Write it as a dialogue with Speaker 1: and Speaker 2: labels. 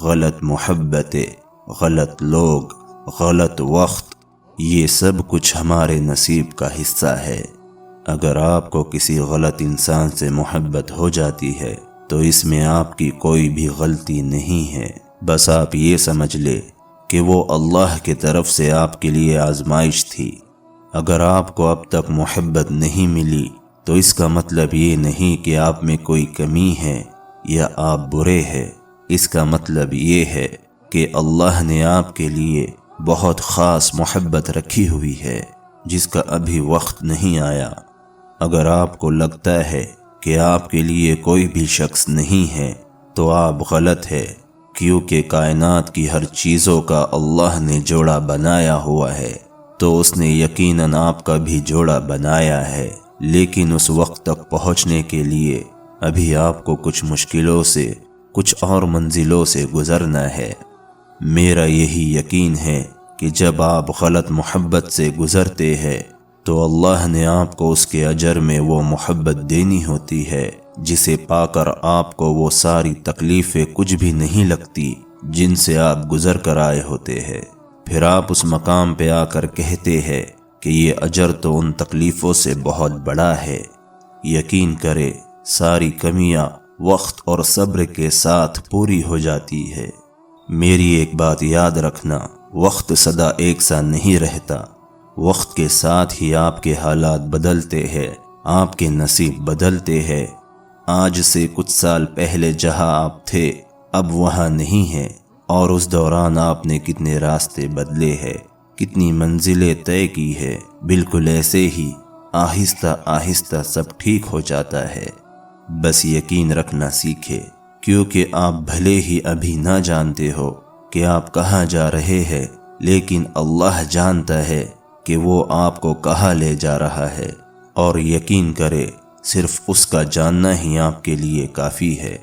Speaker 1: غلط محبتیں، غلط لوگ، غلط وقت، یہ سب کچھ ہمارے نصیب کا حصہ ہے۔ اگر آپ کو کسی غلط انسان سے محبت ہو جاتی ہے تو اس میں آپ کی کوئی بھی غلطی نہیں ہے، بس آپ یہ سمجھ لے کہ وہ اللہ کی طرف سے آپ کے لیے آزمائش تھی۔ اگر آپ کو اب تک محبت نہیں ملی تو اس کا مطلب یہ نہیں کہ آپ میں کوئی کمی ہے یا آپ برے ہیں، اس کا مطلب یہ ہے کہ اللہ نے آپ کے لیے بہت خاص محبت رکھی ہوئی ہے جس کا ابھی وقت نہیں آیا۔ اگر آپ کو لگتا ہے کہ آپ کے لیے کوئی بھی شخص نہیں ہے تو آپ غلط ہے، کیونکہ کائنات کی ہر چیزوں کا اللہ نے جوڑا بنایا ہوا ہے، تو اس نے یقیناً آپ کا بھی جوڑا بنایا ہے، لیکن اس وقت تک پہنچنے کے لیے ابھی آپ کو کچھ مشکلوں سے، کچھ اور منزلوں سے گزرنا ہے۔ میرا یہی یقین ہے کہ جب آپ غلط محبت سے گزرتے ہیں تو اللہ نے آپ کو اس کے اجر میں وہ محبت دینی ہوتی ہے جسے پا کر آپ کو وہ ساری تکلیفیں کچھ بھی نہیں لگتی جن سے آپ گزر کر آئے ہوتے ہیں۔ پھر آپ اس مقام پہ آ کر کہتے ہیں کہ یہ اجر تو ان تکلیفوں سے بہت بڑا ہے۔ یقین کرے ساری کمیاں وقت اور صبر کے ساتھ پوری ہو جاتی ہے۔ میری ایک بات یاد رکھنا، وقت سدا ایک سا نہیں رہتا، وقت کے ساتھ ہی آپ کے حالات بدلتے ہیں، آپ کے نصیب بدلتے ہیں۔ آج سے کچھ سال پہلے جہاں آپ تھے اب وہاں نہیں ہیں، اور اس دوران آپ نے کتنے راستے بدلے ہیں، کتنی منزلیں طے کی ہے۔ بالکل ایسے ہی آہستہ آہستہ سب ٹھیک ہو جاتا ہے۔ بس یقین رکھنا سیکھے، کیونکہ آپ بھلے ہی ابھی نہ جانتے ہو کہ آپ کہاں جا رہے ہیں، لیکن اللہ جانتا ہے کہ وہ آپ کو کہاں لے جا رہا ہے، اور یقین کرے صرف اس کا جاننا ہی آپ کے لیے کافی ہے۔